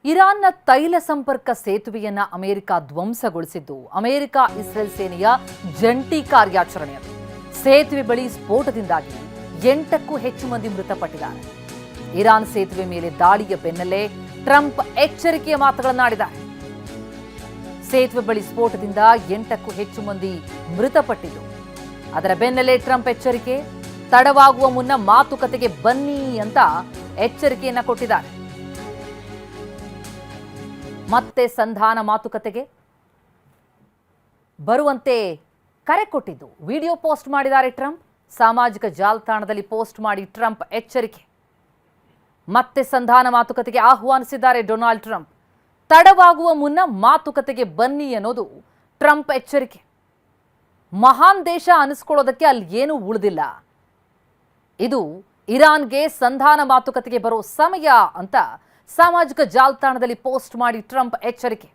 ಇರಾನ್ನ ತೈಲ ಸಂಪರ್ಕ ಸೇತುವೆಯನ್ನ ಅಮೆರಿಕ ಧ್ವಂಸಗೊಳಿಸಿದ್ದು ಅಮೆರಿಕ ಇಸ್ರೇಲ್ ಸೇನೆಯ ಜಂಟಿ ಕಾರ್ಯಾಚರಣೆ. ಸೇತುವೆ ಬಳಿ ಸ್ಫೋಟದಿಂದಾಗಿ 8ಕ್ಕೂ ಹೆಚ್ಚು ಮಂದಿ ಮೃತಪಟ್ಟಿದ್ದಾರೆ. ಇರಾನ್ ಸೇತುವೆ ಮೇಲೆ ದಾಳಿಯ ಬೆನ್ನಲ್ಲೇ ಟ್ರಂಪ್ ಎಚ್ಚರಿಕೆಯ ಮಾತುಗಳನ್ನಾಡಿದ್ದಾರೆ. ಸೇತುವೆ ಬಳಿ ಸ್ಫೋಟದಿಂದ 8ಕ್ಕೂ ಹೆಚ್ಚು ಮಂದಿ ಮೃತಪಟ್ಟಿದ್ದು, ಅದರ ಬೆನ್ನಲ್ಲೇ ಟ್ರಂಪ್ ಎಚ್ಚರಿಕೆ. ತಡವಾಗುವ ಮುನ್ನ ಮಾತುಕತೆಗೆ ಬನ್ನಿ ಅಂತ ಎಚ್ಚರಿಕೆಯನ್ನ ಕೊಟ್ಟಿದ್ದಾರೆ. ಮತ್ತೆ ಸಂಧಾನ ಮಾತುಕತೆಗೆ ಬರುವಂತೆ ಕರೆ ಕೊಟ್ಟಿದ್ದು ವಿಡಿಯೋ ಪೋಸ್ಟ್ ಮಾಡಿದ್ದಾರೆ ಟ್ರಂಪ್. ಸಾಮಾಜಿಕ ಜಾಲತಾಣದಲ್ಲಿ ಪೋಸ್ಟ್ ಮಾಡಿ ಟ್ರಂಪ್ ಎಚ್ಚರಿಕೆ. ಮತ್ತೆ ಸಂಧಾನ ಮಾತುಕತೆಗೆ ಆಹ್ವಾನಿಸಿದ್ದಾರೆ ಡೊನಾಲ್ಡ್ ಟ್ರಂಪ್. ತಡವಾಗುವ ಮುನ್ನ ಮಾತುಕತೆಗೆ ಬನ್ನಿ ಅನ್ನೋದು ಟ್ರಂಪ್ ಎಚ್ಚರಿಕೆ. ಮಹಾನ್ ದೇಶ ಅನಿಸ್ಕೊಳ್ಳೋದಕ್ಕೆ ಅಲ್ಲಿ ಏನೂ ಉಳಿದಿಲ್ಲ. ಇದು ಇರಾನ್ಗೆ ಸಂಧಾನ ಮಾತುಕತೆಗೆ ಬರೋ ಸಮಯ ಅಂತ ಸಾಮಾಜಿಕ ಜಾಲತಾಣದಲ್ಲಿ ಪೋಸ್ಟ್ ಮಾಡಿ ಟ್ರಂಪ್ ಎಚ್ಚರಿಕೆ.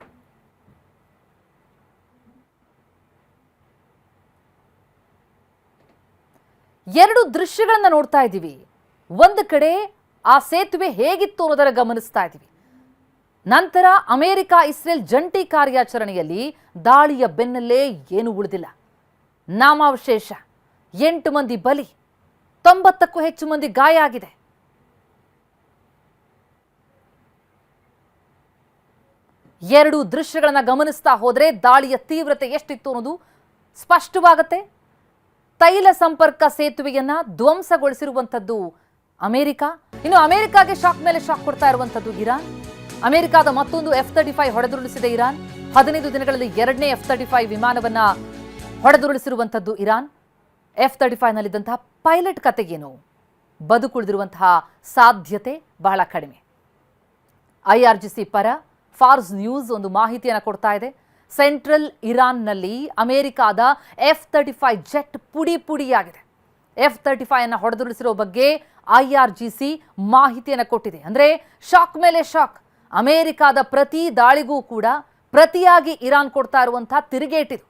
ಎರಡು ದೃಶ್ಯಗಳನ್ನ ನೋಡ್ತಾ ಇದ್ದೀವಿ. ಒಂದು ಕಡೆ ಆ ಸೇತುವೆ ಹೇಗಿತ್ತು ಅನ್ನೋದರ ಗಮನಿಸ್ತಾ ಇದ್ದೀವಿ. ನಂತರ ಅಮೆರಿಕ ಇಸ್ರೇಲ್ ಜಂಟಿ ಕಾರ್ಯಾಚರಣೆಯಲ್ಲಿ ದಾಳಿಯ ಬೆನ್ನಲ್ಲೇ ಏನು ಉಳಿದಿಲ್ಲ. ನಾಮಾವಶೇಷ, 8 ಮಂದಿ ಬಲಿ, 90ಕ್ಕೂ ಹೆಚ್ಚು ಮಂದಿ ಗಾಯ ಆಗಿದೆ. ಎರಡು ದೃಶ್ಯಗಳನ್ನ ಗಮನಿಸ್ತಾ ಹೋದ್ರೆ ದಾಳಿಯ ತೀವ್ರತೆ ಎಷ್ಟಿತ್ತು ಅನ್ನೋದು ಸ್ಪಷ್ಟವಾಗುತ್ತೆ. ತೈಲ ಸಂಪರ್ಕ ಸೇತುವೆಯನ್ನ ಧ್ವಂಸಗೊಳಿಸಿರುವಂಥದ್ದು ಅಮೆರಿಕ. ಇನ್ನು ಅಮೆರಿಕಾಗೆ ಶಾಕ್ ಮೇಲೆ ಶಾಕ್ ಕೊಡ್ತಾ ಇರುವಂಥದ್ದು ಇರಾನ್. ಅಮೆರಿಕಾದ ಮತ್ತೊಂದು F-35 ಹೊಡೆದುರುಳಿಸಿದೆ ಇರಾನ್. 15 ದಿನಗಳಲ್ಲಿ 2ನೇ F-35 ವಿಮಾನವನ್ನ ಹೊಡೆದುರುಳಿಸಿರುವಂಥದ್ದು ಇರಾನ್. F-35ನಲ್ಲಿದ್ದಂತಹ ಪೈಲಟ್ ಕತೆಗೇನು, ಬದುಕುಳಿದಿರುವಂತಹ ಸಾಧ್ಯತೆ ಬಹಳ ಕಡಿಮೆ. IRGC ಪರ ಫಾರ್ಸ್ ನ್ಯೂಸ್ ಒಂದು ಮಾಹಿತಿಯನ್ನು ಕೊಡ್ತಾ ಇದೆ. ಸೆಂಟ್ರಲ್ ಇರಾನ್ನಲ್ಲಿ ಅಮೆರಿಕಾದ F-35 ಜೆಟ್ ಪುಡಿ ಪುಡಿಯಾಗಿದೆ. F-35 ಅನ್ನು ಹೊಡೆದುರುಳಿಸಿರೋ ಬಗ್ಗೆ IRGC ಮಾಹಿತಿಯನ್ನು ಕೊಟ್ಟಿದೆ. ಅಂದರೆ ಶಾಕ್ ಮೇಲೆ ಶಾಕ್. ಅಮೆರಿಕಾದ ಪ್ರತಿ ದಾಳಿಗೂ ಕೂಡ ಪ್ರತಿಯಾಗಿ ಇರಾನ್ ಕೊಡ್ತಾ ಇರುವಂತಹ ತಿರುಗೇಟಿದು.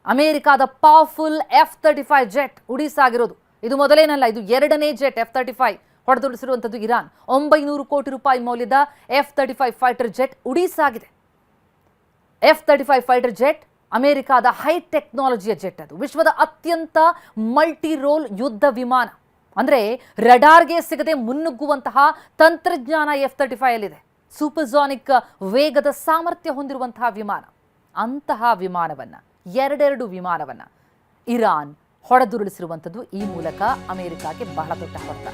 ಅಮೆರಿಕಾದ ಪವರ್ಫುಲ್ F-35 ಜೆಟ್ ಉಡಿಸಾಗಿರೋದು ಇದು ಮೊದಲೇನಲ್ಲ, ಇದು 2ನೇ ಜೆಟ್ F-35 ಹೊಡೆದುರುಳಿಸಿರುವಂಥದ್ದು ಇರಾನ್. 900 ಕೋಟಿ ರೂಪಾಯಿ ಮೌಲ್ಯದ F-35 ಫೈಟರ್ ಜೆಟ್ ಉಡೀಸಾಗಿದೆ. F-35 ಫೈಟರ್ ಜೆಟ್ ಅಮೆರಿಕಾದ ಹೈ ಟೆಕ್ನಾಲಜಿಯ ಜೆಟ್. ಅದು ವಿಶ್ವದ ಅತ್ಯಂತ ಮಲ್ಟಿ ರೋಲ್ ಯುದ್ಧ ವಿಮಾನ. ಅಂದರೆ ರಡಾರ್ಗೆ ಸಿಗದೆ ಮುನ್ನುಗ್ಗುವಂತಹ ತಂತ್ರಜ್ಞಾನ F-35 ಅಲ್ಲಿದೆ. ಸೂಪರ್ಸಾನಿಕ್ ವೇಗದ ಸಾಮರ್ಥ್ಯ ಹೊಂದಿರುವಂತಹ ವಿಮಾನ. ಅಂತಹ ವಿಮಾನವನ್ನ, ಎರಡೆರಡು ವಿಮಾನವನ್ನ ಇರಾನ್ ಹೊಡೆದುರುಳಿಸಿರುವಂಥದ್ದು ಈ ಮೂಲಕ ಅಮೆರಿಕಾಗೆ ಬಹಳ ದೊಡ್ಡ ಹೊಡೆತ.